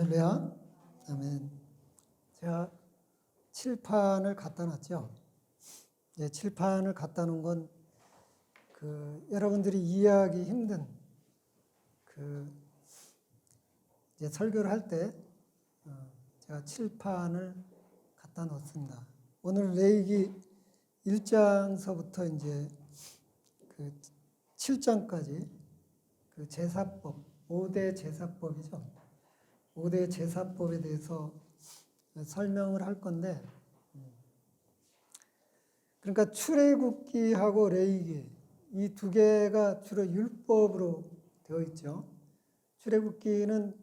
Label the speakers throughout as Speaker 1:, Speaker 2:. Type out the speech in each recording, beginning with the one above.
Speaker 1: 할렐루야. 아멘. 제가 칠판을 갖다 놨죠. 칠판을 갖다 놓은 건 여러분들이 이해하기 힘든 이제 설교를 할 때 제가 칠판을 갖다 놓습니다. 오늘 레위기 1장서부터 이제 7장까지 제사법, 5대 제사법이죠. 5대 제사법에 대해서 설명을 할 건데, 그러니까 출애굽기하고 레위기 이 두 개가 주로 율법으로 되어 있죠. 출애굽기는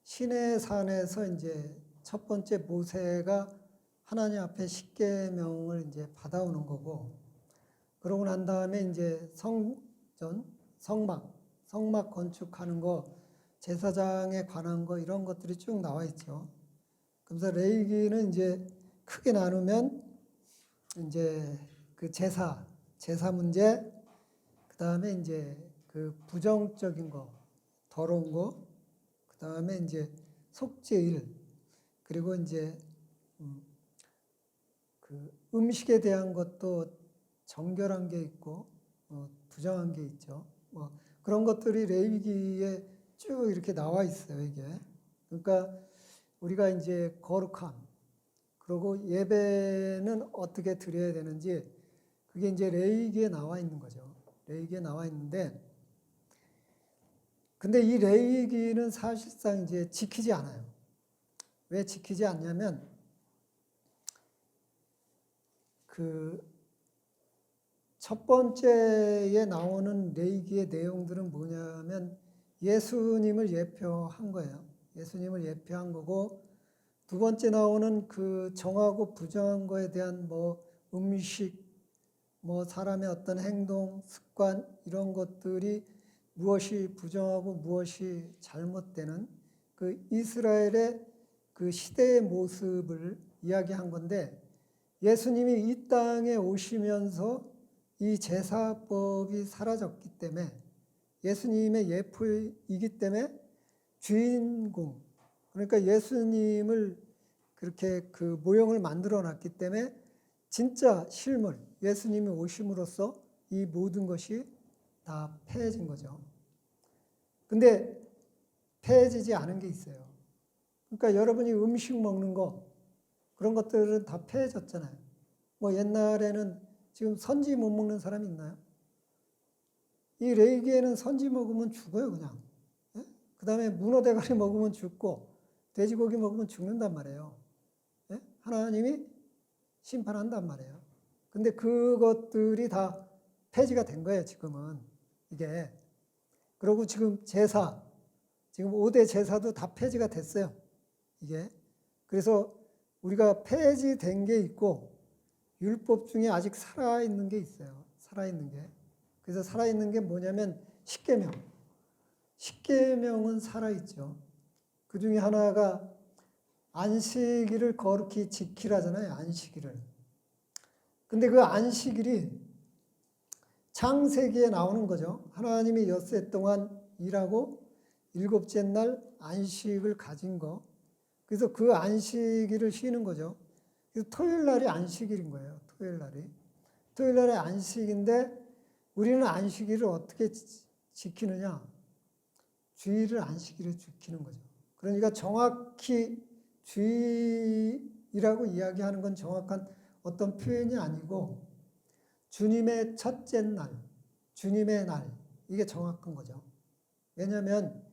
Speaker 1: 시내산에서 이제 첫 번째 모세가 하나님 앞에 십계명을 이제 받아오는 거고, 그러고 난 다음에 이제 성막 건축하는 거, 제사장에 관한 거 이런 것들이 쭉 나와 있죠. 그래서 레위기는 이제 크게 나누면 이제 제사 문제, 그 다음에 이제 부정적인 거, 더러운 거, 그 다음에 이제 속죄일, 그리고 이제 음식에 대한 것도 정결한 게 있고 부정한 게 있죠. 그런 것들이 레위기에 쭉 이렇게 나와 있어요, 이게. 그러니까 우리가 이제 거룩함, 그리고 예배는 어떻게 드려야 되는지, 그게 이제 레위기에 나와 있는 거죠. 레위기에 나와 있는데, 근데 이 레위기는 사실상 이제 지키지 않아요. 왜 지키지 않냐면, 첫 번째에 나오는 레위기의 내용들은 뭐냐면 예수님을 예표한 거예요. 예수님을 예표한 거고, 두 번째 나오는 정하고 부정한 거에 대한 음식, 사람의 어떤 행동, 습관 이런 것들이 무엇이 부정하고 무엇이 잘못되는 이스라엘의 시대의 모습을 이야기한 건데, 예수님이 이 땅에 오시면서 이 제사법이 사라졌기 때문에, 예수님의 예표이기 때문에 주인공, 그러니까 예수님을 그렇게 모형을 만들어 놨기 때문에 진짜 실물, 예수님이 오심으로써 이 모든 것이 다 폐해진 거죠. 근데 폐해지지 않은 게 있어요. 그러니까 여러분이 음식 먹는 거, 그런 것들은 다 폐해졌잖아요. 옛날에는 지금 선지 못 먹는 사람이 있나요? 이 레위기에는 선지 먹으면 죽어요, 그냥. 예? 그 다음에 문어 대가리 먹으면 죽고, 돼지고기 먹으면 죽는단 말이에요. 예? 하나님이 심판한단 말이에요. 근데 그것들이 다 폐지가 된 거예요, 지금은. 이게. 그리고 지금 지금 5대 제사도 다 폐지가 됐어요. 이게. 그래서 우리가 폐지된 게 있고, 율법 중에 아직 살아있는 게 있어요. 살아있는 게. 그래서 살아있는 게 뭐냐면 십계명. 십계명은 살아있죠. 그 중에 하나가 안식일을 거룩히 지키라잖아요. 안식일을. 근데 그 안식일이 창세기에 나오는 거죠. 하나님이 엿새 동안 일하고 일곱째 날 안식을 가진 거. 그래서 그 안식일을 쉬는 거죠. 그래서 토요일 날이 안식일인 거예요. 토요일 날이 안식인데, 우리는 안식일을 어떻게 지키느냐? 주일을 안식일을 지키는 거죠. 그러니까 정확히 주일이라고 이야기하는 건 정확한 어떤 표현이 아니고, 주님의 첫째 날, 주님의 날, 이게 정확한 거죠. 왜냐하면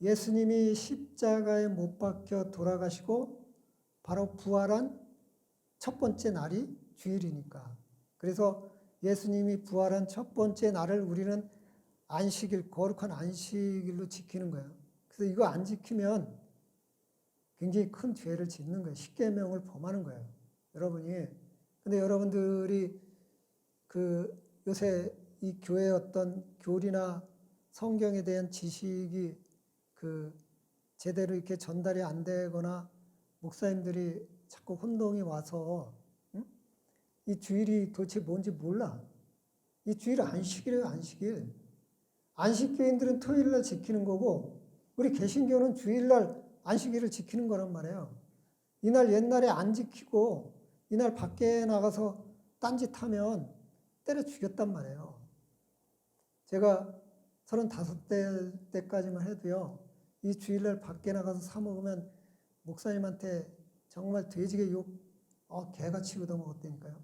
Speaker 1: 예수님이 십자가에 못 박혀 돌아가시고 바로 부활한 첫 번째 날이 주일이니까. 그래서 예수님이 부활한 첫 번째 날을 우리는 안식일, 거룩한 안식일로 지키는 거예요. 그래서 이거 안 지키면 굉장히 큰 죄를 짓는 거예요. 십계명을 범하는 거예요, 여러분이. 근데 여러분들이 요새 이 교회의 어떤 교리나 성경에 대한 지식이 제대로 이렇게 전달이 안 되거나, 목사님들이 자꾸 혼동이 와서 이 주일이 도대체 뭔지 몰라. 이 주일 안식일이에요, 안식일. 안식교인들은 토요일날 지키는 거고, 우리 개신교는 주일날 안식일을 지키는 거란 말이에요. 이날 옛날에 안 지키고 이날 밖에 나가서 딴짓하면 때려 죽였단 말이에요. 제가 35대 때까지만 해도요. 이 주일날 밖에 나가서 사 먹으면 목사님한테 정말 돼지게 개같이 얻어먹었다니까요.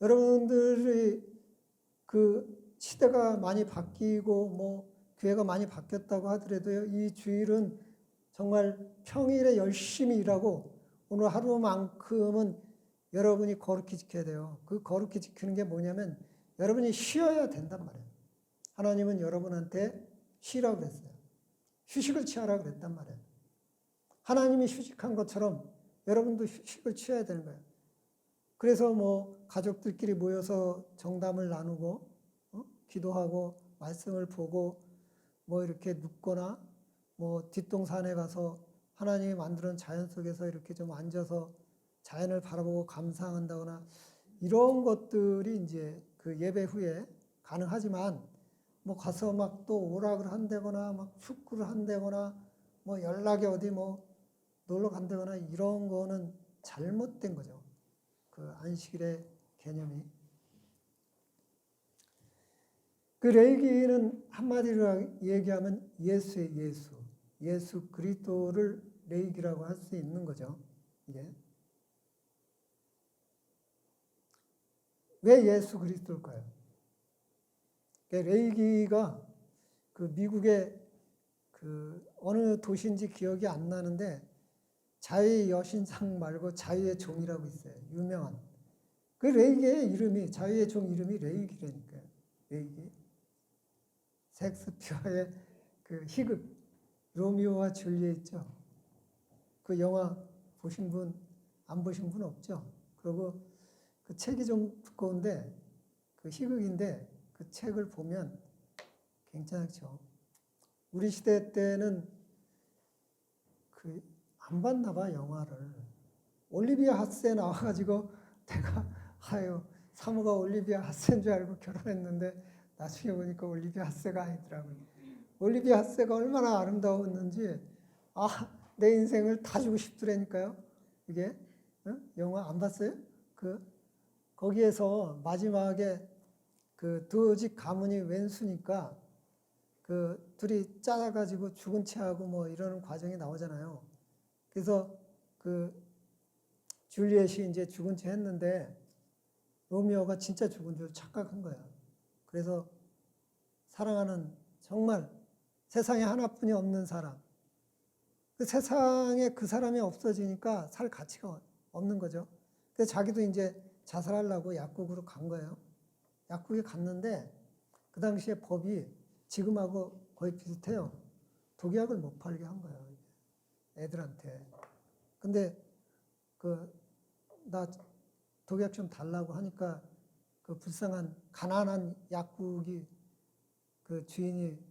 Speaker 1: 여러분들이 그 시대가 많이 바뀌고 뭐 교회가 많이 바뀌었다고 하더라도요. 이 주일은 정말 평일에 열심히 일하고 오늘 하루만큼은 여러분이 거룩히 지켜야 돼요. 그 거룩히 지키는 게 뭐냐면 여러분이 쉬어야 된단 말이에요. 하나님은 여러분한테 쉬라고 그랬어요. 휴식을 취하라고 그랬단 말이에요. 하나님이 휴식한 것처럼 여러분도 휴식을 취해야 되는 거예요. 그래서 뭐 가족들끼리 모여서 정담을 나누고 기도하고 말씀을 보고 뭐 이렇게 눕거나 뭐 뒷동산에 가서 하나님이 만드는 자연 속에서 이렇게 좀 앉아서 자연을 바라보고 감상한다거나 이런 것들이 이제 그 예배 후에 가능하지만 뭐 가서 막 또 오락을 한다거나 막 축구를 한다거나 뭐 연락에 어디 뭐 놀러 간다거나 이런 거는 잘못된 거죠. 그 안식일의 개념이. 그 레위기는 한마디로 얘기하면 예수의 예수. 예수 그리스도를 레위기라고 할 수 있는 거죠. 이게. 왜 예수 그리스도일까요? 레위기가 그 미국의 그 어느 도시인지 기억이 안 나는데 자유의 여신상 말고 자유의 종이라고 있어요. 유명한. 그 레위기의 이름이 자유의 종 이름이 레위기라니까요. 레위기. 셰익스피어의 그 희극 로미오와 줄리엣 있죠. 그 영화 보신 분, 안 보신 분 없죠? 그리고 그 책이 좀 두꺼운데 그 희극인데 그 책을 보면 괜찮죠. 우리 시대 때는 그 안 봤나 봐 영화를. 올리비아 하스에 나와가지고 내가 사모가 올리비아 하스인 줄 알고 결혼했는데 나중에 보니까 올리비아 하스가 아니더라고요. 올리비아 하스가 얼마나 아름다웠는지 내 인생을 다 주고 싶더라니까요. 이게 영화 안 봤어요? 거기에서 마지막에 그 두 집 가문이 왼수니까 그 둘이 짜가지고 죽은 채하고 뭐 이러는 과정이 나오잖아요. 그래서 그 줄리엣이 이제 죽은 채 했는데 로미오가 진짜 죽은 줄 착각한 거야. 그래서 사랑하는 정말 세상에 하나뿐이 없는 사람. 그 세상에 그 사람이 없어지니까 살 가치가 없는 거죠. 그래서 자기도 이제 자살하려고 약국으로 간 거예요. 약국에 갔는데 그 당시에 법이 지금하고 거의 비슷해요. 독약을 못 팔게 한 거예요. 애들한테. 근데 나 독약 좀 달라고 하니까 그 불쌍한 가난한 약국이 그 주인이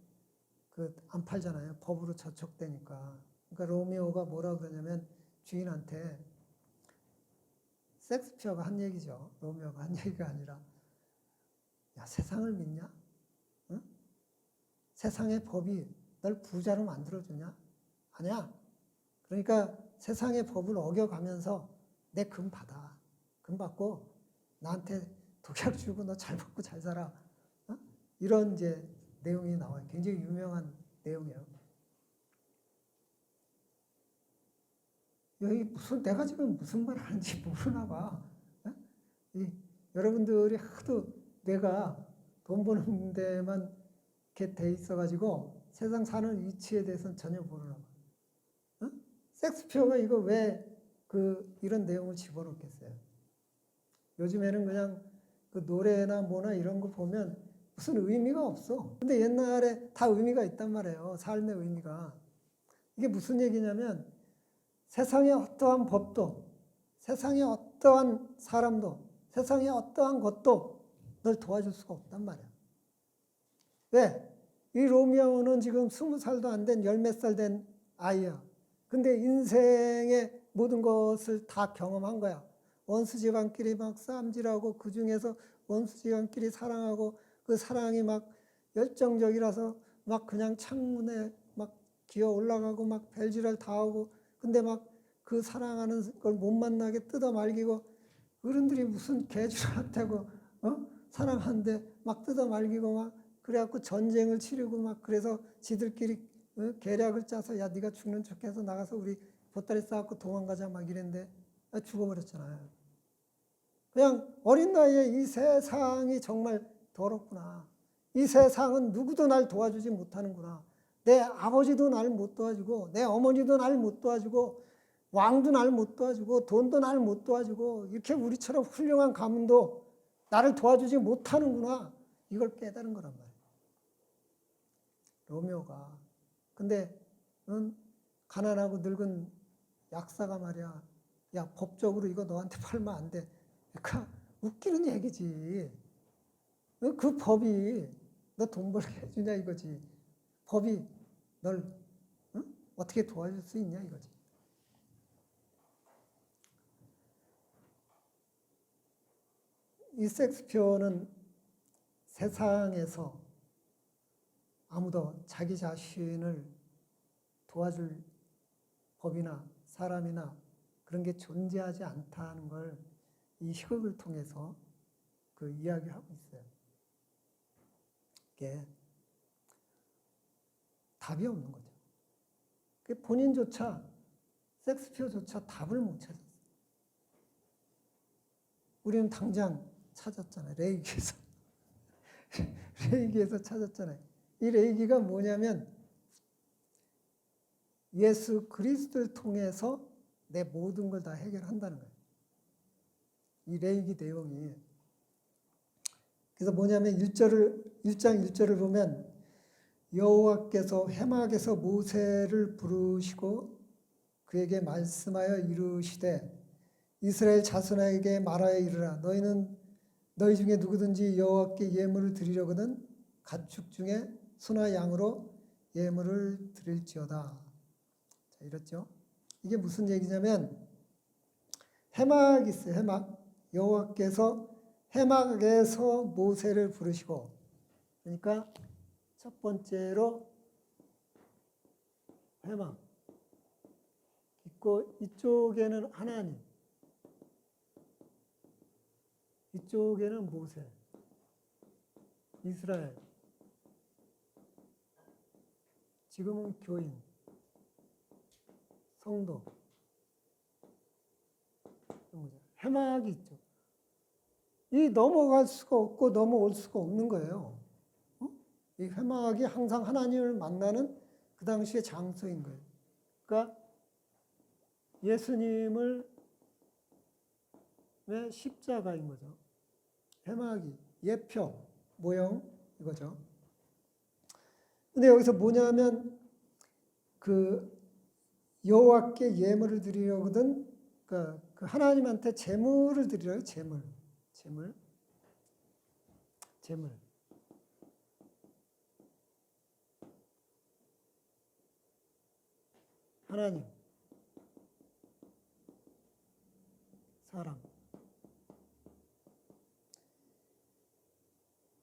Speaker 1: 안 팔잖아요. 법으로 저촉되니까. 그러니까 로미오가 뭐라 그러냐면 주인한테 셰익스피어가 한 얘기죠. 로미오가 한 얘기가 아니라 야 세상을 믿냐? 응? 세상의 법이 널 부자로 만들어주냐? 아니야. 그러니까 세상의 법을 어겨가면서 내 금 받아. 금 받고 나한테 독약 주고 너 잘 먹고 잘 살아. 어? 이런 이제 내용이 나와요. 굉장히 유명한 내용이에요. 여기 내가 지금 무슨 말 하는지 모르나 봐. 어? 여러분들이 하도 내가 돈 버는 데만 이렇게 돼 있어가지고 세상 사는 이치에 대해서는 전혀 모르나 봐. 어? 셰익스피어가 이거 왜 이런 내용을 집어넣겠어요? 요즘에는 그냥 그 노래나 뭐나 이런 거 보면 무슨 의미가 없어. 근데 옛날에 다 의미가 있단 말이에요. 삶의 의미가. 이게 무슨 얘기냐면 세상의 어떠한 법도, 세상의 어떠한 사람도, 세상의 어떠한 것도 널 도와줄 수가 없단 말이야. 왜? 이 로미오는 지금 20살도 안 된 10몇 살 된 아이야. 근데 인생의 모든 것을 다 경험한 거야. 원수지간끼리 막 싸움질하고 그 중에서 원수지간끼리 사랑하고 그 사랑이 막 열정적이라서 막 그냥 창문에 막 기어 올라가고 막 별짓을 다 하고, 근데 막 그 사랑하는 걸 못 만나게 뜯어 말기고, 어른들이 무슨 개주한테고 사랑하는데 막 뜯어 말기고 막 그래갖고 전쟁을 치르고 막 그래서 지들끼리 계략을 짜서 야 네가 죽는 척해서 나가서 우리 보따리 싸갖고 도망가자 막 이랬는데 죽어버렸잖아요. 그냥 어린 나이에 이 세상이 정말 더럽구나. 이 세상은 누구도 날 도와주지 못하는구나. 내 아버지도 날 못 도와주고 내 어머니도 날 못 도와주고 왕도 날 못 도와주고 돈도 날 못 도와주고 이렇게 우리처럼 훌륭한 가문도 나를 도와주지 못하는구나. 이걸 깨달은 거란 말이에요. 로미오가. 근데 가난하고 늙은 약사가 말이야. 야 법적으로 이거 너한테 팔면 안 돼. 그러니까 웃기는 얘기지. 그 법이 너 돈 벌게 해주냐 이거지. 법이 널 어떻게 도와줄 수 있냐 이거지. 이 섹스피어는 세상에서 아무도 자기 자신을 도와줄 법이나 사람이나 그런 게 존재하지 않다는 걸 이 희극을 통해서 그 이야기하고 있어요. 이게 답이 없는 거죠. 본인조차 섹스피어조차 답을 못 찾았어요. 우리는 당장 찾았잖아요. 레이기에서. 레이기에서 찾았잖아요. 이 레이기가 뭐냐면 예수 그리스도를 통해서 내 모든 걸 다 해결한다는 거예요. 이 레이기 내용이. 그래서 뭐냐면 1장 1절을 보면 여호와께서 회막에서 모세를 부르시고 그에게 말씀하여 이르시되 이스라엘 자손에게 말하여 이르라. 너희는 너희 중에 누구든지 여호와께 예물을 드리려거든 가축 중에 소나 양으로 예물을 드릴지어다. 자, 이렇죠. 이게 무슨 얘기냐면 해막이 있어요. 해막. 여호와께서 해막에서 모세를 부르시고, 그러니까 첫 번째로 해막 있고 이쪽에는 하나님, 이쪽에는 모세, 이스라엘, 지금은 교인, 성도, 해막이 있죠. 이 넘어갈 수가 없고 넘어올 수가 없는 거예요. 이 해막이 항상 하나님을 만나는 그 당시의 장소인 거예요. 그러니까 예수님을 왜 십자가인 거죠. 해막이 예표 모형 이거죠. 근데 여기서 뭐냐면 그 여호와께 예물을 드리려거든 그 하나님한테 제물을 드리려고 제물. 하나님, 사람.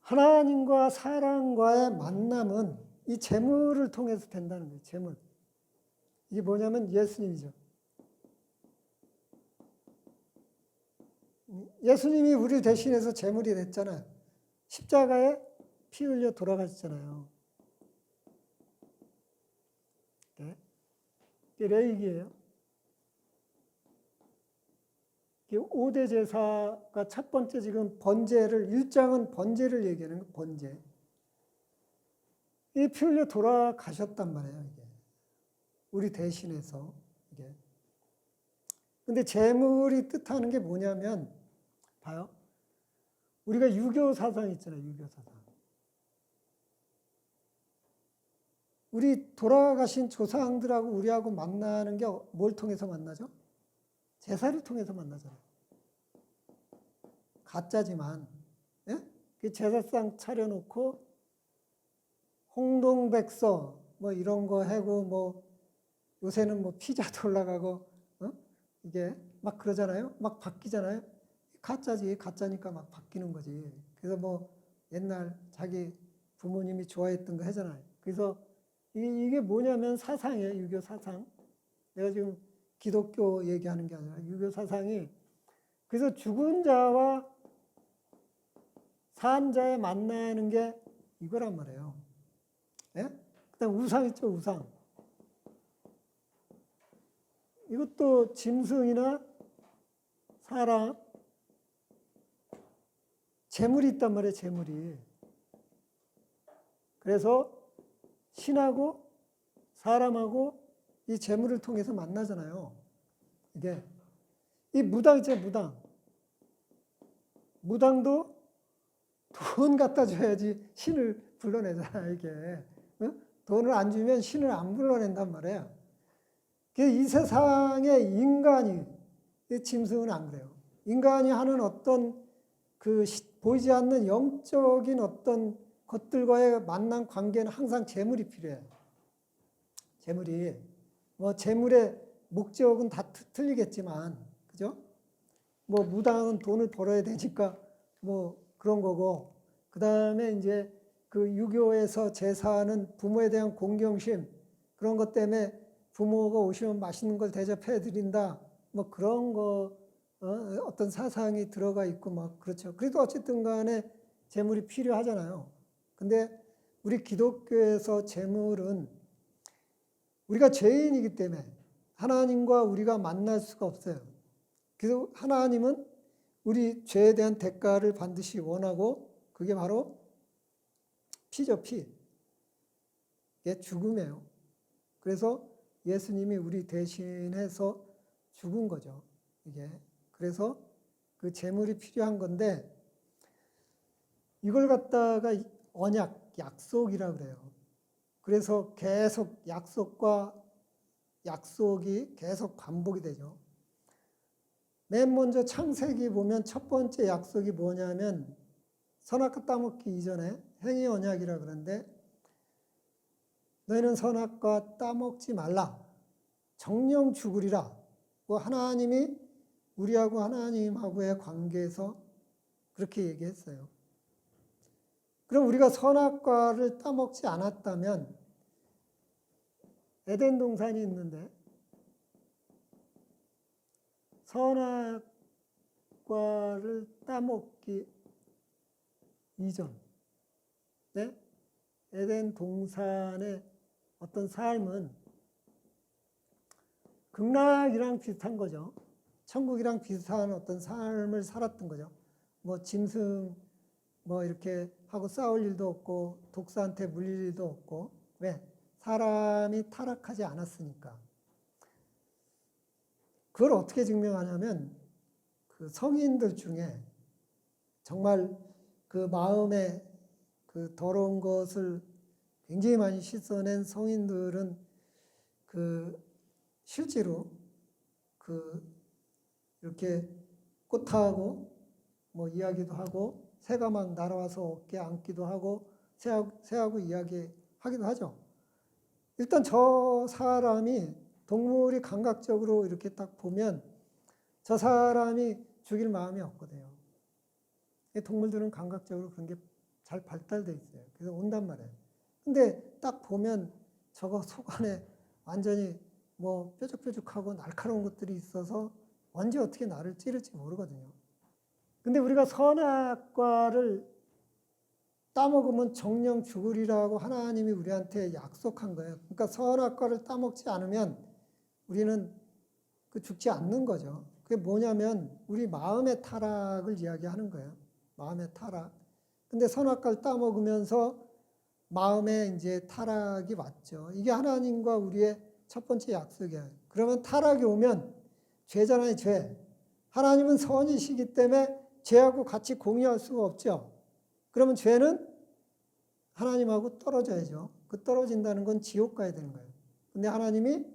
Speaker 1: 하나님과 사람과의 만남은 이 제물을 통해서 된다는 거예요. 제물. 이게 뭐냐면 예수님이죠. 예수님이 우리 대신해서 제물이 됐잖아요. 십자가에 피 흘려 돌아가셨잖아요. 네. 이게 레이기예요. 이게 5대 제사가 첫 번째 지금 번제를 1장은 번제를 얘기하는 거예요. 번제. 이 피 흘려 돌아가셨단 말이에요. 이게 우리 대신해서 이게. 근데 제물이 뜻하는 게 뭐냐면 봐요. 우리가 유교 사상 있잖아요. 유교 사상. 우리 돌아가신 조상들하고 우리하고 만나는 게 뭘 통해서 만나죠? 제사를 통해서 만나잖아요. 가짜지만 예? 그 제사상 차려놓고 홍동백서 뭐 이런 거 하고 뭐 요새는 뭐 피자도 올라가고 이게 막 그러잖아요. 막 바뀌잖아요. 가짜지. 가짜니까 막 바뀌는 거지. 그래서 뭐 옛날 자기 부모님이 좋아했던 거 하잖아요. 그래서 이게 뭐냐면 사상이에요. 유교 사상. 내가 지금 기독교 얘기하는 게 아니라 유교 사상이, 그래서 죽은 자와 산 자의 만나는 게 이거란 말이에요. 예? 그다음 우상 있죠, 우상. 이것도 짐승이나 사람, 재물이 있단 말이에요, 재물이. 그래서 신하고 사람하고 이 재물을 통해서 만나잖아요. 이게 이 무당 있죠, 무당. 무당도 돈 갖다 줘야지 신을 불러내잖아, 이게. 응? 돈을 안 주면 신을 안 불러낸단 말이에요. 이 세상의 인간이, 이 짐승은 안 그래요. 인간이 하는 어떤 그 보이지 않는 영적인 어떤 것들과의 만난 관계는 항상 재물이 필요해요. 재물이. 뭐 재물의 목적은 다 틀리겠지만, 그죠? 뭐 무당은 돈을 벌어야 되니까 뭐 그런 거고, 그 다음에 이제 그 유교에서 제사는 부모에 대한 공경심, 그런 것 때문에 부모가 오시면 맛있는 걸 대접해 드린다, 뭐 그런 거, 어떤 사상이 들어가 있고 막 그렇죠. 그래도 어쨌든 간에 재물이 필요하잖아요. 근데 우리 기독교에서 재물은 우리가 죄인이기 때문에 하나님과 우리가 만날 수가 없어요. 그래서 하나님은 우리 죄에 대한 대가를 반드시 원하고, 그게 바로 피죠, 피. 이게 죽음이에요. 그래서 예수님이 우리 대신해서 죽은 거죠, 이게. 그래서 그 재물이 필요한 건데, 이걸 갖다가 언약, 약속이라고 그래요. 그래서 계속 약속과 약속이 계속 반복이 되죠. 맨 먼저 창세기 보면 첫 번째 약속이 뭐냐면, 선악과 따먹기 이전에 행위 언약이라 그러는데, 너희는 선악과 따먹지 말라, 정령 죽으리라. 하나님이 우리하고 하나님하고의 관계에서 그렇게 얘기했어요. 그럼 우리가 선악과를 따먹지 않았다면, 에덴 동산이 있는데 선악과를 따먹기 이전, 네? 에덴 동산의 어떤 삶은 극락이랑 비슷한 거죠. 천국이랑 비슷한 어떤 삶을 살았던 거죠. 뭐 짐승 뭐 이렇게 하고 싸울 일도 없고, 독사한테 물릴 일도 없고. 왜? 사람이 타락하지 않았으니까. 그걸 어떻게 증명하냐면, 그 성인들 중에 정말 그 마음에 그 더러운 것을 굉장히 많이 씻어낸 성인들은 그 실제로 그 이렇게 꽃하고 뭐 이야기도 하고, 새가 막 날아와서 어깨 안기도 하고, 새하고 이야기하기도 하죠. 일단 저 사람이, 동물이 감각적으로 이렇게 딱 보면 저 사람이 죽일 마음이 없거든요. 동물들은 감각적으로 그런 게 잘 발달돼 있어요. 그래서 온단 말이에요. 근데 딱 보면 저거 속 안에 완전히 뭐 뾰족뾰족하고 날카로운 것들이 있어서 언제 어떻게 나를 찌를지 모르거든요. 근데 우리가 선악과를 따먹으면 정령 죽으리라고 하나님이 우리한테 약속한 거예요. 그러니까 선악과를 따먹지 않으면 우리는 그 죽지 않는 거죠. 그게 뭐냐면 우리 마음의 타락을 이야기하는 거예요. 마음의 타락. 근데 선악과를 따먹으면서 마음에 이제 타락이 왔죠. 이게 하나님과 우리의 첫 번째 약속이에요. 그러면 타락이 오면 죄잖아요, 죄. 하나님은 선이시기 때문에 죄하고 같이 공유할 수가 없죠. 그러면 죄는 하나님하고 떨어져야죠. 그 떨어진다는 건 지옥 가야 되는 거예요. 근데 하나님이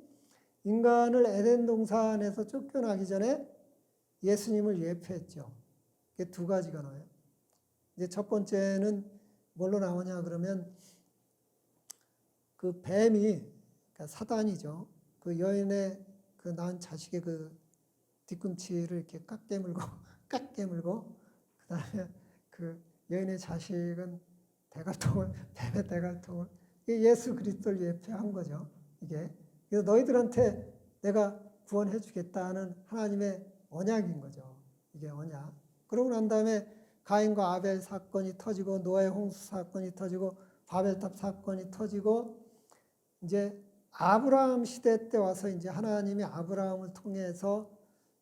Speaker 1: 인간을 에덴 동산에서 쫓겨나기 전에 예수님을 예표했죠. 이게 두 가지가 나와요. 이제 첫 번째는 뭘로 나오냐 그러면, 그 뱀이, 그러니까 사단이죠. 그 여인의 그 낳은 자식의 그 뒤꿈치를 이렇게 깍 깨물고 그다음에 그 여인의 자식은 뱀의 대갈통을 이게 예수 그리스도를 예표한 거죠. 이게. 그래서 너희들한테 내가 구원해 주겠다는 하나님의 언약인 거죠. 이게 언약. 그러고 난 다음에 가인과 아벨 사건이 터지고 노아의 홍수 사건이 터지고 바벨탑 사건이 터지고 이제 아브라함 시대 때 와서 이제 하나님이 아브라함을 통해서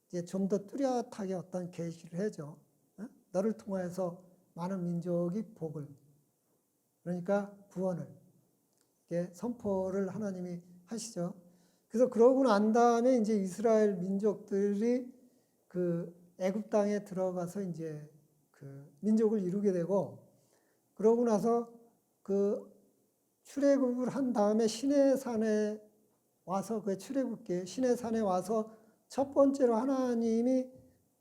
Speaker 1: 이제 좀 더 뚜렷하게 어떤 계시를 해줘. 너를 통해서 많은 민족이 복을, 그러니까 구원을 이렇게 선포를 하나님이 하시죠. 그래서 그러고 난 다음에 이제 이스라엘 민족들이 그 애굽 땅에 들어가서 이제 그 민족을 이루게 되고, 그러고 나서 그 출애굽을 한 다음에 시내산에 와서 그 출애굽기에 시내산에 와서 첫 번째로 하나님이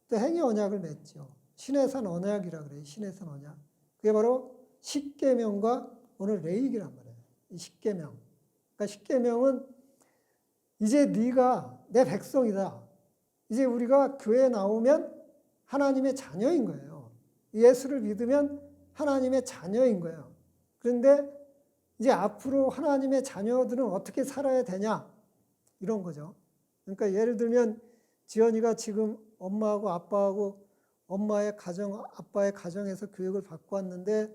Speaker 1: 또 행위 언약을 맺죠. 시내산 언약이라 그래요. 시내산 언약. 그게 바로 십계명과 오늘 레위기란 말이에요. 이 십계명. 그러니까 십계명은 이제 네가 내 백성이다. 이제 우리가 교회에 나오면 하나님의 자녀인 거예요. 예수를 믿으면 하나님의 자녀인 거예요. 그런데 이제 앞으로 하나님의 자녀들은 어떻게 살아야 되냐? 이런 거죠. 그러니까 예를 들면 지연이가 지금 엄마하고 아빠하고 엄마의 가정, 아빠의 가정에서 교육을 받고 왔는데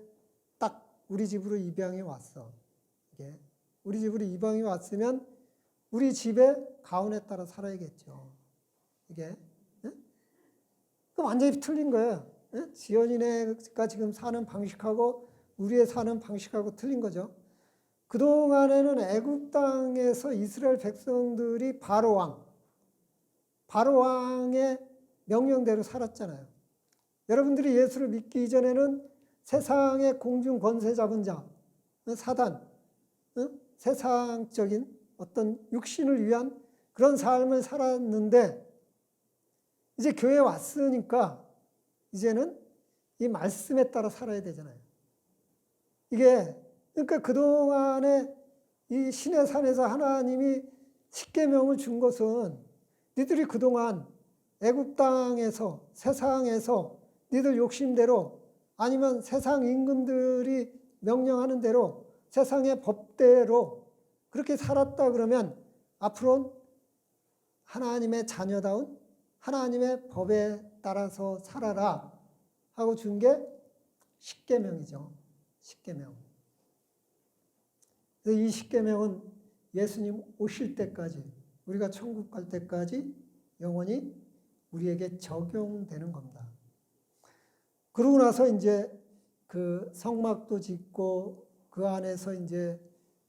Speaker 1: 딱 우리 집으로 입양이 왔어. 이게 우리 집으로 입양이 왔으면 우리 집의 가운에 따라 살아야겠죠. 이게 그 완전히 틀린 거예요. 지연이네가 지금 사는 방식하고 우리의 사는 방식하고 틀린 거죠. 그동안에는 애굽 땅에서 이스라엘 백성들이 바로 왕의 명령대로 살았잖아요. 여러분들이 예수를 믿기 이전에는 세상의 공중 권세 잡은 자, 사단, 세상적인 어떤 육신을 위한 그런 삶을 살았는데 이제 교회에 왔으니까 이제는 이 말씀에 따라 살아야 되잖아요. 이게 그러니까 그동안에 이 시내산에서 하나님이 십계명을 준 것은 니들이 그동안 애굽 땅에서 세상에서 니들 욕심대로 아니면 세상 임금들이 명령하는 대로 세상의 법대로 그렇게 살았다 그러면 앞으로는 하나님의 자녀다운 하나님의 법에 따라서 살아라 하고 준 게 십계명이죠. 십계명. 그래서 이 십계명은 예수님 오실 때까지 우리가 천국 갈 때까지 영원히 우리에게 적용되는 겁니다. 그러고 나서 이제 그 성막도 짓고 그 안에서 이제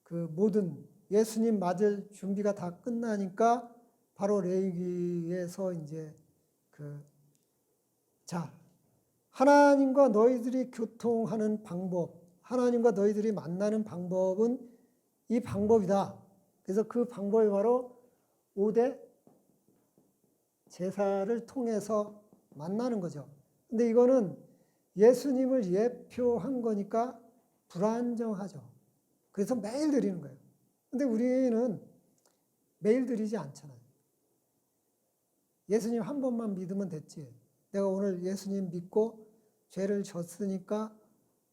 Speaker 1: 그 모든 예수님 맞을 준비가 다 끝나니까 바로 레위기에서 이제 자, 하나님과 너희들이 교통하는 방법, 하나님과 너희들이 만나는 방법은 이 방법이다. 그래서 그 방법이 바로 5대 제사를 통해서 만나는 거죠. 근데 이거는 예수님을 예표한 거니까 불안정하죠. 그래서 매일 드리는 거예요. 근데 우리는 매일 드리지 않잖아요. 예수님 한 번만 믿으면 됐지. 내가 오늘 예수님 믿고 죄를 졌으니까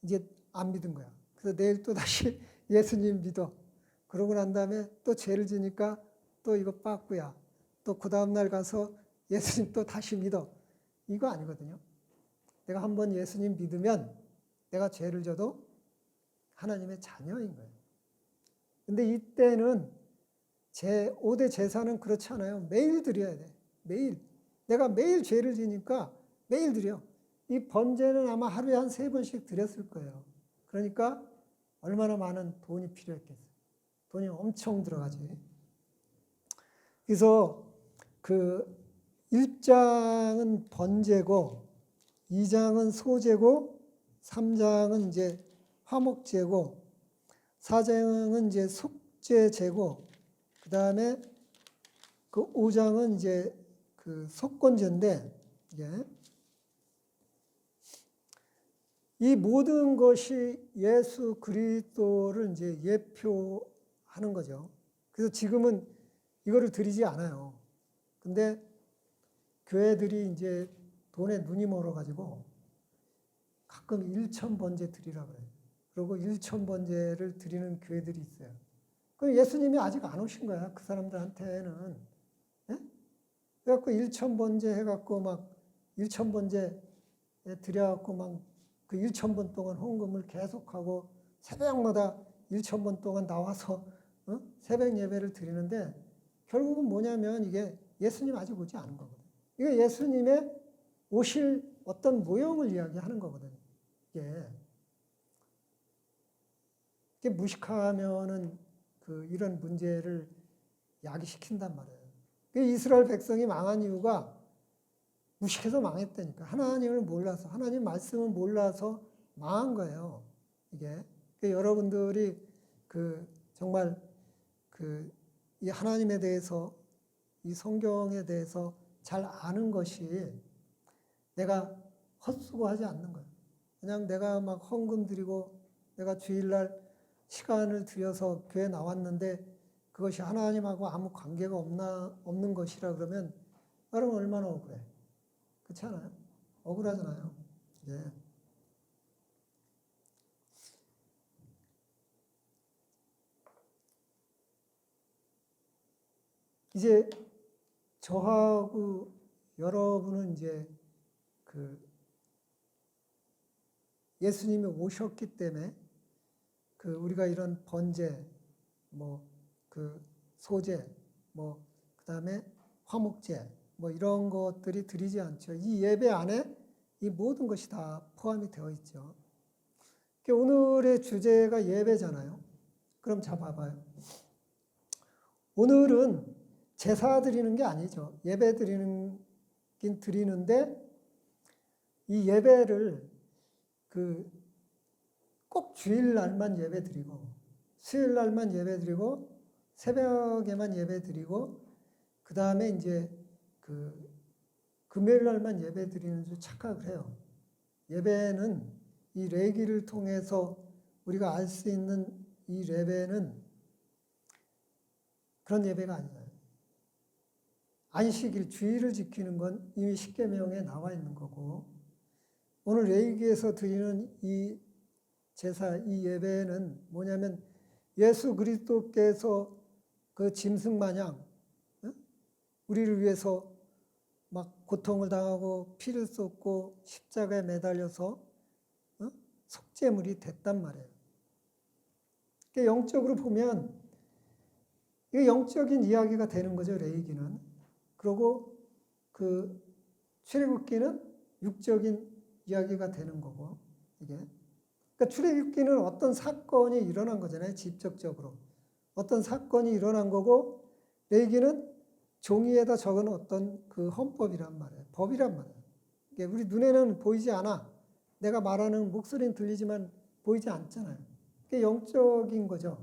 Speaker 1: 이제 안 믿은 거야. 그래서 내일 또 다시 예수님 믿어. 그러고 난 다음에 또 죄를 지니까 또 이거 빠꾸야. 또 그 다음날 가서 예수님 또 다시 믿어. 이거 아니거든요. 내가 한번 예수님 믿으면 내가 죄를 져도 하나님의 자녀인 거예요. 근데 이때는 5대 제사는 그렇지 않아요. 매일 드려야 돼. 매일. 내가 매일 죄를 지니까 매일 드려. 이 번제는 아마 하루에 한 3번씩 드렸을 거예요. 그러니까 얼마나 많은 돈이 필요했겠어요. 돈이 엄청 들어가지. 그래서 그 1장은 번제고 2장은 소제고 3장은 이제 화목제고 4장은 이제 속죄제고 그 다음에 그 5장은 이제 그 속건제인데 이 모든 것이 예수 그리스도를 이제 예표하는 거죠. 그래서 지금은 이거를 드리지 않아요. 근데 교회들이 이제 돈에 눈이 멀어가지고 가끔 1,000번제 드리라 그래요. 그리고 1,000번제를 드리는 교회들이 있어요. 그 예수님이 아직 안 오신 거야. 그 사람들한테는. 예? 그래갖고 1,000번제 해갖고 막 1,000번제 드려갖고 막 그 1,000번 동안 헌금을 계속하고 새벽마다 1,000번 동안 나와서 새벽 예배를 드리는데 결국은 뭐냐면 이게 예수님 아직 오지 않은 거거든. 이게 예수님의 오실 어떤 모형을 이야기하는 거거든. 이게 무식하면은 이런 문제를 야기시킨단 말이에요. 이스라엘 백성이 망한 이유가 무식해서 망했다니까. 하나님을 몰라서, 하나님 말씀을 몰라서 망한 거예요. 이게. 여러분들이 정말 이 하나님에 대해서, 이 성경에 대해서 잘 아는 것이 내가 헛수고하지 않는 거예요. 그냥 내가 막 헌금 드리고 내가 주일날 시간을 들여서 교회 나왔는데 그것이 하나님하고 아무 관계가 없는 것이라 그러면 여러분 얼마나 억울해. 그렇지 않아요? 억울하잖아요. 예. 이제 저하고 여러분은 이제 예수님이 오셨기 때문에 우리가 이런 번제, 소제, 그다음에 화목제, 이런 것들이 드리지 않죠. 이 예배 안에 이 모든 것이 다 포함이 되어 있죠. 오늘의 주제가 예배잖아요. 그럼 자 봐봐요. 오늘은 제사 드리는 게 아니죠. 예배 드리긴 드리는데 이 예배를 꼭 주일날만 예배 드리고 수요일날만 예배 드리고 새벽에만 예배 드리고 그 다음에 이제 금요일날만 예배 드리는 줄 착각을 해요. 예배는 이 레위기를 통해서 우리가 알 수 있는 이 예배는 그런 예배가 아니에요. 안식일, 주일을 지키는 건 이미 십계명에 나와 있는 거고 오늘 레위기에서 드리는 이 제사, 이 예배는 뭐냐면 예수 그리스도께서 짐승 마냥 우리를 위해서 막 고통을 당하고 피를 쏟고 십자가에 매달려서 속죄물이 됐단 말이에요. 영적으로 보면 이게 영적인 이야기가 되는 거죠, 레위기는. 그리고 출애굽기는 육적인 이야기가 되는 거고 이게. 그러니까 출애굽기는 어떤 사건이 일어난 거잖아요, 직접적으로. 어떤 사건이 일어난 거고 레위기는 종이에다 적은 어떤 헌법이란 말이에요. 법이란 말이에요. 이게 우리 눈에는 보이지 않아. 내가 말하는 목소리는 들리지만 보이지 않잖아요. 그게 영적인 거죠.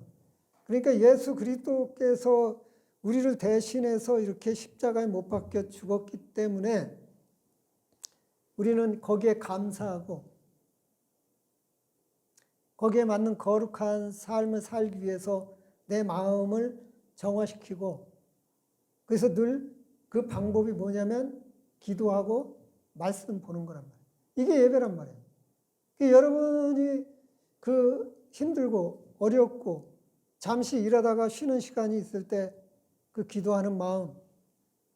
Speaker 1: 그러니까 예수 그리스도께서 우리를 대신해서 이렇게 십자가에 못 박혀 죽었기 때문에 우리는 거기에 감사하고 거기에 맞는 거룩한 삶을 살기 위해서 내 마음을 정화시키고 그래서 늘 그 방법이 뭐냐면 기도하고 말씀 보는 거란 말이에요. 이게 예배란 말이에요. 여러분이 힘들고 어렵고 잠시 일하다가 쉬는 시간이 있을 때 기도하는 마음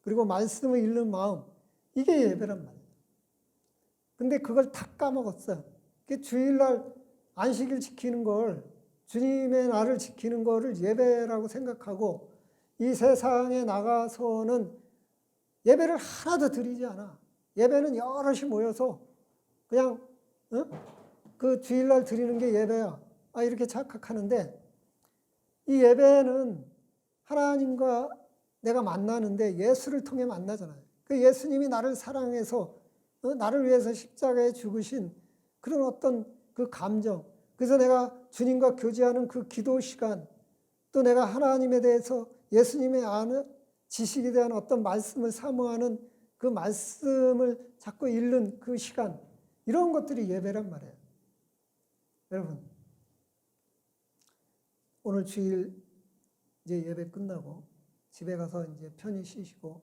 Speaker 1: 그리고 말씀을 읽는 마음 이게 예배란 말이에요. 근데 그걸 다 까먹었어요. 주일날 안식일 지키는 걸 주님의 날을 지키는 거를 예배라고 생각하고 이 세상에 나가서는 예배를 하나도 드리지 않아. 예배는 여럿이 모여서 그냥 주일날 드리는 게 예배야. 이렇게 착각하는데 이 예배는 하나님과 내가 만나는데 예수를 통해 만나잖아요. 예수님이 나를 사랑해서 나를 위해서 십자가에 죽으신 그런 어떤 감정. 그래서 내가 주님과 교제하는 기도 시간, 또 내가 하나님에 대해서 예수님의 아는 지식에 대한 어떤 말씀을 사모하는 그 말씀을 자꾸 읽는 그 시간, 이런 것들이 예배란 말이에요. 여러분, 오늘 주일 이제 예배 끝나고 집에 가서 이제 편히 쉬시고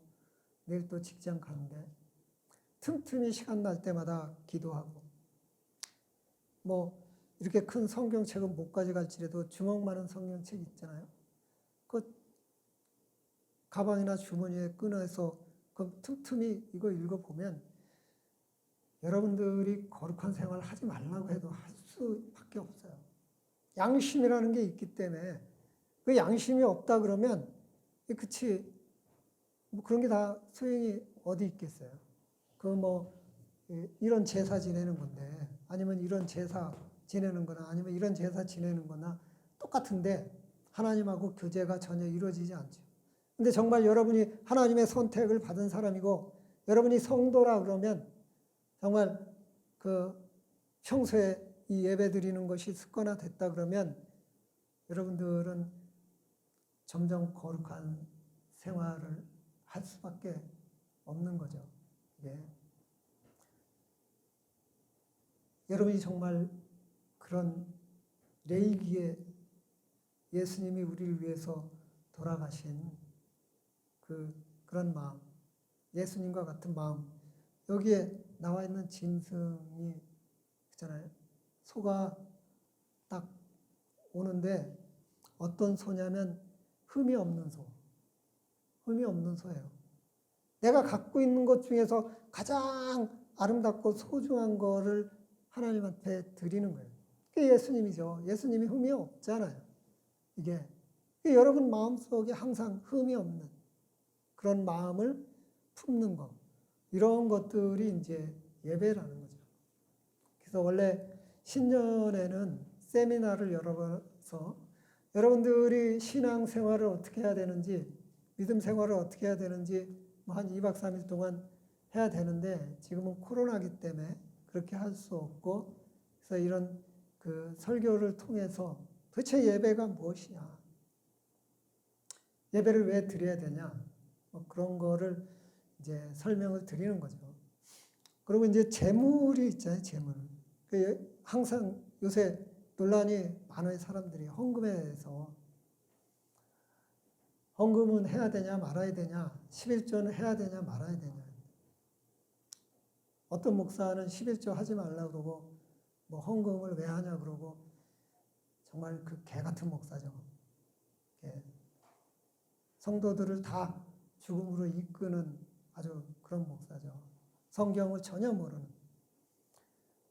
Speaker 1: 내일 또 직장 가는데 틈틈이 시간 날 때마다 기도하고 이렇게 큰 성경책은 못 가져갈지라도 주먹만한 성경책 있잖아요. 그 가방이나 주머니에 꺼내서 그 틈틈이 이거 읽어보면 여러분들이 거룩한 생활을 하지 말라고 해도 할 수밖에 없어요. 양심이라는 게 있기 때문에 그 양심이 없다 그러면 그치 뭐 그런 게 다 소용이 어디 있겠어요. 그 뭐 이런 제사 지내는 건데 아니면 이런 제사 지내는 거나 아니면 이런 제사 지내는 거나 똑같은데 하나님하고 교제가 전혀 이루어지지 않죠. 근데 정말 여러분이 하나님의 선택을 받은 사람이고 여러분이 성도라 그러면 정말 그 평소에 이 예배 드리는 것이 습관화됐다 그러면 여러분들은 점점 거룩한 생활을 할 수밖에 없는 거죠. 예. 여러분이 정말 그런 레이기에 예수님이 우리를 위해서 돌아가신 그런 마음, 예수님과 같은 마음, 여기에 나와 있는 짐승이 있잖아요. 소가 딱 오는데 어떤 소냐면 흠이 없는 소. 흠이 없는 소예요. 내가 갖고 있는 것 중에서 가장 아름답고 소중한 거를 하나님한테 드리는 거예요. 그게 예수님이죠. 예수님이 흠이 없잖아요. 이게 여러분 마음속에 항상 흠이 없는 그런 마음을 품는 것. 이런 것들이 이제 예배라는 거죠. 그래서 원래 신년에는 세미나를 열어서 여러분들이 신앙생활을 어떻게 해야 되는지 믿음 생활을 어떻게 해야 되는지 한 2박 3일 동안 해야 되는데 지금은 코로나기 때문에 그렇게 할 수 없고 그래서 이런 그 설교를 통해서 도대체 예배가 무엇이냐 예배를 왜 드려야 되냐 뭐 그런 거를 이제 설명을 드리는 거죠. 그리고 이제 재물이 있잖아요. 재물. 항상 요새 논란이 많아요. 사람들이 헌금에 대해서 헌금은 해야 되냐 말아야 되냐 11조는 해야 되냐 말아야 되냐 어떤 목사는 11조 하지 말라고 그러고 뭐 헌금을 왜 하냐 그러고 정말 그 개 같은 목사죠. 성도들을 다 죽음으로 이끄는 아주 그런 목사죠. 성경을 전혀 모르는.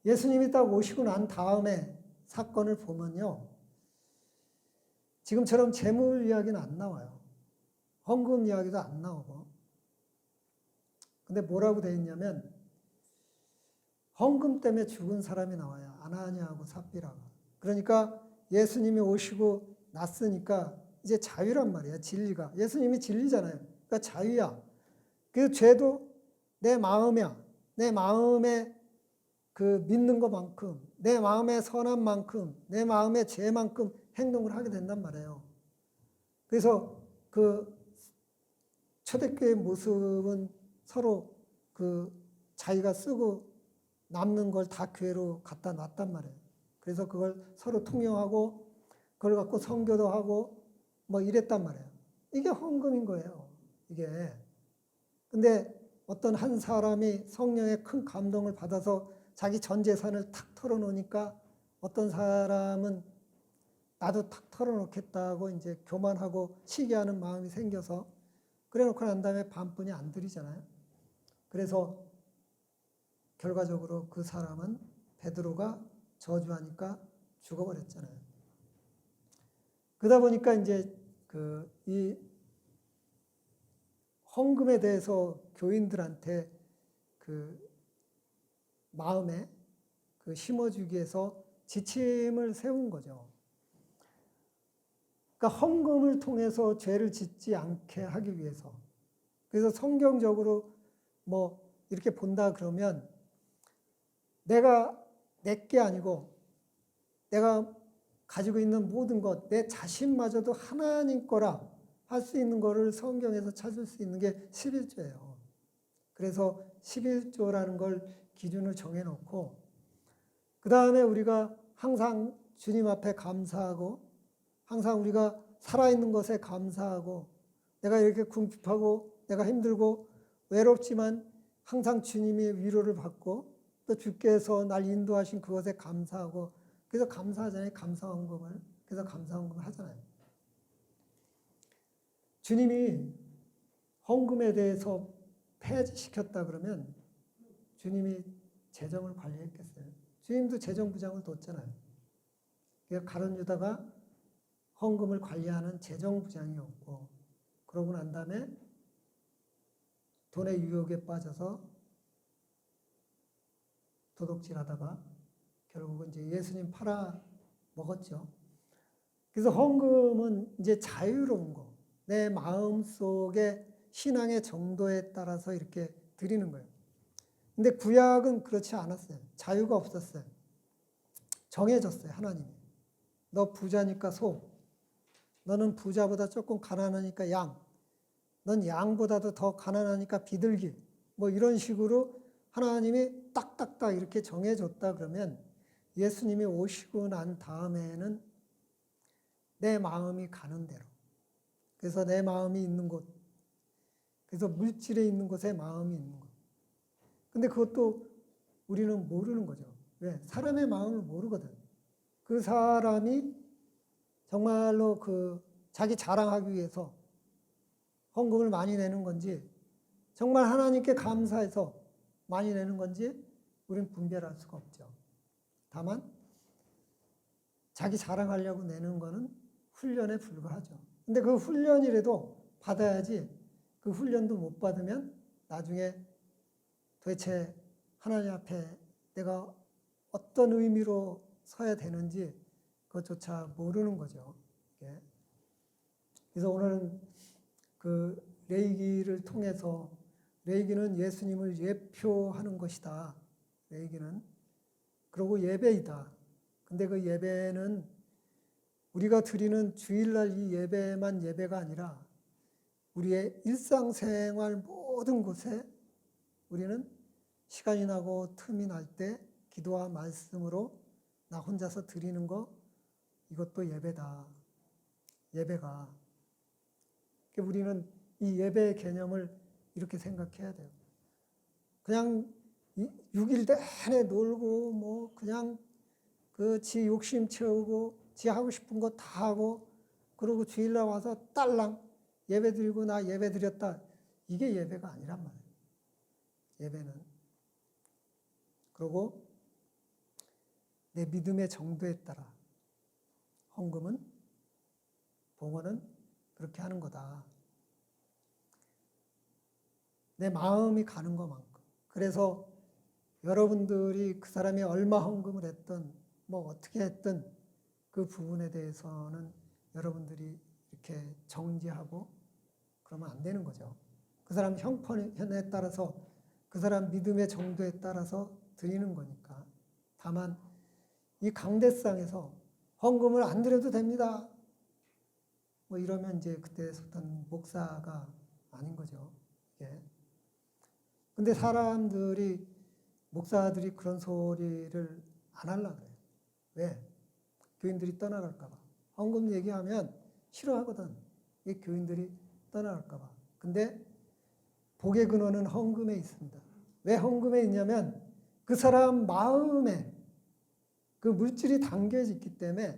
Speaker 1: 예수님이 딱 오시고 난 다음에 사건을 보면요. 지금처럼 재물 이야기는 안 나와요. 헌금 이야기도 안 나오고. 근데 뭐라고 돼 있냐면 헌금 때문에 죽은 사람이 나와요. 아나니아하고 삽비라가. 그러니까 예수님이 오시고 났으니까 이제 자유란 말이야. 진리가. 예수님이 진리잖아요. 그러니까 자유야. 그 죄도 내 마음이야. 내 마음에 그 믿는 것만큼, 내 마음의 선한 만큼, 내 마음의 죄만큼 행동을 하게 된단 말이에요. 그래서 그 초대교회의 모습은 서로 그 자기가 쓰고 남는 걸 다 교회로 갖다 놨단 말이에요. 그래서 그걸 서로 통용하고 그걸 갖고 선교도 하고 뭐 이랬단 말이에요. 이게 헌금인 거예요. 이게. 근데 어떤 한 사람이 성령의 큰 감동을 받아서 자기 전 재산을 탁 털어놓으니까 어떤 사람은 나도 탁 털어놓겠다고 이제 교만하고 시기하는 마음이 생겨서 그래 놓고 난 다음에 반뿐이 안 들이잖아요. 그래서 결과적으로 그 사람은 베드로가 저주하니까 죽어버렸잖아요. 그러다 보니까 이제 이 헌금에 대해서 교인들한테 그 마음에 그 심어주기 위해서 지침을 세운 거죠. 그러니까 헌금을 통해서 죄를 짓지 않게 하기 위해서. 그래서 성경적으로 뭐 이렇게 본다 그러면 내가 내 게 아니고 내가 가지고 있는 모든 것, 내 자신마저도 하나님 거라 할 수 있는 거를 성경에서 찾을 수 있는 게 11조예요. 그래서 11조라는 걸 기준을 정해놓고 그 다음에 우리가 항상 주님 앞에 감사하고 항상 우리가 살아있는 것에 감사하고 내가 이렇게 궁핍하고 내가 힘들고 외롭지만 항상 주님의 위로를 받고 또 주께서 날 인도하신 그것에 감사하고 그래서 감사하잖아요. 감사헌금을. 그래서 감사헌금을 하잖아요. 주님이 헌금에 대해서 폐지시켰다 그러면 주님이 재정을 관리했겠어요? 주님도 재정부장을 뒀잖아요. 그러니까 가룟 유다가 헌금을 관리하는 재정부장이었고, 그러고 난 다음에 돈의 유혹에 빠져서 도둑질하다가 결국은 이제 예수님 팔아 먹었죠. 그래서 헌금은 이제 자유로운 거, 내 마음 속의 신앙의 정도에 따라서 이렇게 드리는 거예요. 근데 구약은 그렇지 않았어요. 자유가 없었어요. 정해졌어요, 하나님이. 너 부자니까 소, 너는 부자보다 조금 가난하니까 양, 넌 양보다도 더 가난하니까 비둘기, 뭐 이런 식으로 하나님이 딱딱딱 이렇게 정해줬다 그러면 예수님이 오시고 난 다음에는 내 마음이 가는 대로, 그래서 내 마음이 있는 곳, 그래서 물질에 있는 곳에 마음이 있는 곳. 근데 그것도 우리는 모르는 거죠. 왜? 사람의 마음을 모르거든. 그 사람이 정말로 자기 자랑하기 위해서 헌금을 많이 내는 건지, 정말 하나님께 감사해서 많이 내는 건지 우리는 분별할 수가 없죠. 다만 자기 자랑하려고 내는 거는 훈련에 불과하죠. 근데 그 훈련이라도 받아야지, 그 훈련도 못 받으면 나중에 도대체 하나님 앞에 내가 어떤 의미로 서야 되는지 그것조차 모르는 거죠. 그래서 오늘은 그 레위기를 통해서, 레위기는 예수님을 예표하는 것이다. 레위기는. 그리고 예배이다. 근데 그 예배는 우리가 드리는 주일날 이 예배만 예배가 아니라 우리의 일상생활 모든 곳에 우리는 시간이 나고 틈이 날 때 기도와 말씀으로 나 혼자서 드리는 거, 이것도 예배다. 예배가. 우리는 이 예배의 개념을 이렇게 생각해야 돼요. 그냥 6일 내내 놀고 뭐 그냥 지 욕심 채우고 지 하고 싶은 거 다 하고, 그러고 주일날 와서 딸랑 예배 드리고 나 예배 드렸다. 이게 예배가 아니란 말이에요. 예배는. 그리고 내 믿음의 정도에 따라 헌금은, 봉헌은 그렇게 하는 거다. 내 마음이 가는 것만큼. 그래서 여러분들이 그 사람이 얼마 헌금을 했든 뭐 어떻게 했든 그 부분에 대해서는 여러분들이 이렇게 정지하고 그러면 안 되는 거죠. 그 사람 형편에 따라서, 그 사람 믿음의 정도에 따라서 드리는 거니까. 다만 이 강대상에서 헌금을 안 드려도 됩니다, 뭐 이러면 이제 그때 어떤 목사가 아닌 거죠. 예. 근데 사람들이, 목사들이 그런 소리를 안 하려고 그래요. 왜? 교인들이 떠나갈까 봐. 헌금 얘기하면 싫어하거든. 이 교인들이 떠나갈까 봐. 근데 복의 근원은 헌금에 있습니다. 왜 헌금에 있냐면 그 사람 마음에 그 물질이 담겨져 있기 때문에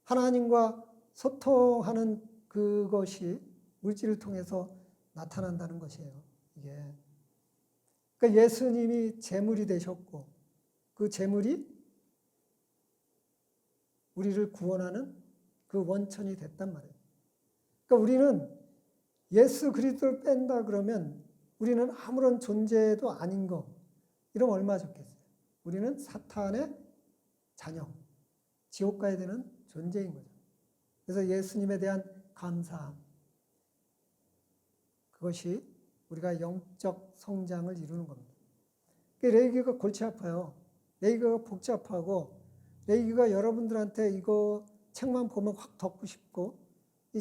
Speaker 1: 하나님과 소통하는 그것이 물질을 통해서 나타난다는 것이에요. 이게. 그러니까 예수님이 제물이 되셨고 그 제물이 우리를 구원하는 그 원천이 됐단 말이에요. 그러니까 우리는 예수 그리스도를 뺀다 그러면 우리는 아무런 존재도 아닌 거, 이러면 얼마나 좋겠어요. 우리는 사탄의 자녀, 지옥 가야 되는 존재인 거죠. 그래서 예수님에 대한 감사함, 그것이 우리가 영적 성장을 이루는 겁니다. 레위기가 골치 아파요. 레위기가 복잡하고, 레위기가 여러분들한테 이거 책만 보면 확 덮고 싶고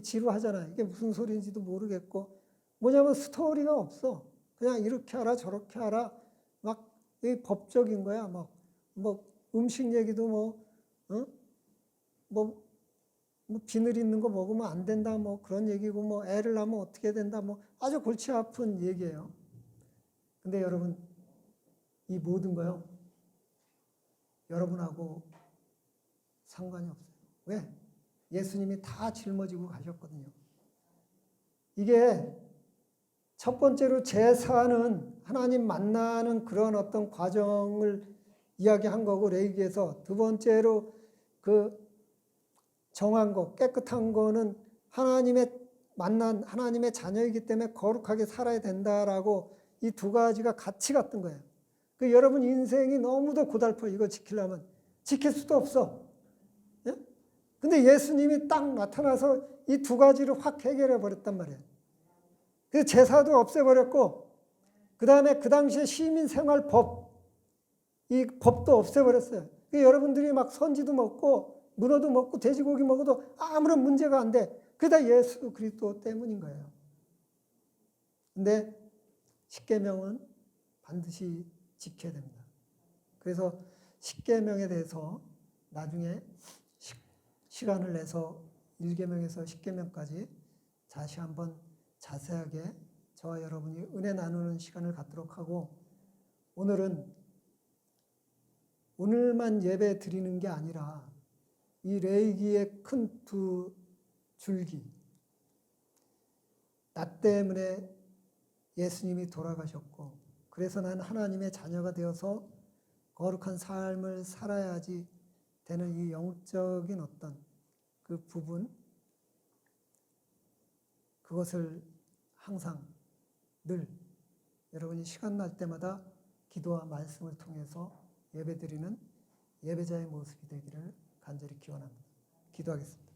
Speaker 1: 지루하잖아요. 이게 무슨 소리인지도 모르겠고, 뭐냐면 스토리가 없어. 그냥 이렇게 하라 저렇게 하라, 막 법적인 거야. 막 뭐 음식 얘기도 뭐 비늘 있는 거 먹으면 안 된다, 뭐 그런 얘기고, 뭐 애를 낳으면 어떻게 된다, 뭐 아주 골치 아픈 얘기예요. 근데 여러분, 이 모든 거요, 여러분하고 상관이 없어요. 왜? 예수님이 다 짊어지고 가셨거든요. 이게 첫 번째로 제사는 하나님 만나는 그런 어떤 과정을 이야기한 거고 레위기에서, 두 번째로 그 정한 거, 깨끗한 거는 하나님의 만난 하나님의 자녀이기 때문에 거룩하게 살아야 된다라고 이 두 가지가 같이 갔던 거예요. 그 여러분 인생이 너무도 고달퍼. 이거 지키려면 지킬 수도 없어. 예? 근데 예수님이 딱 나타나서 이 두 가지를 확 해결해 버렸단 말이에요. 그 제사도 없애버렸고, 그 다음에 그 당시에 시민생활법, 이 법도 없애버렸어요. 여러분들이 막 선지도 먹고 문어도 먹고 돼지고기 먹어도 아무런 문제가 안 돼. 그게 다 예수 그리스도 때문인 거예요. 근데 십계명은 반드시 지켜야 됩니다. 그래서 십계명에 대해서 나중에 시간을 내서 1계명에서 10계명까지 다시 한번 자세하게 저와 여러분이 은혜 나누는 시간을 갖도록 하고, 오늘만 예배 드리는 게 아니라 이 레위기의 큰 두 줄기, 나 때문에 예수님이 돌아가셨고 그래서 난 하나님의 자녀가 되어서 거룩한 삶을 살아야지 되는 이 영적인 어떤 그 부분, 그것을 항상 늘 여러분이 시간 날 때마다 기도와 말씀을 통해서 예배드리는 예배자의 모습이 되기를 간절히 기원합니다. 기도하겠습니다.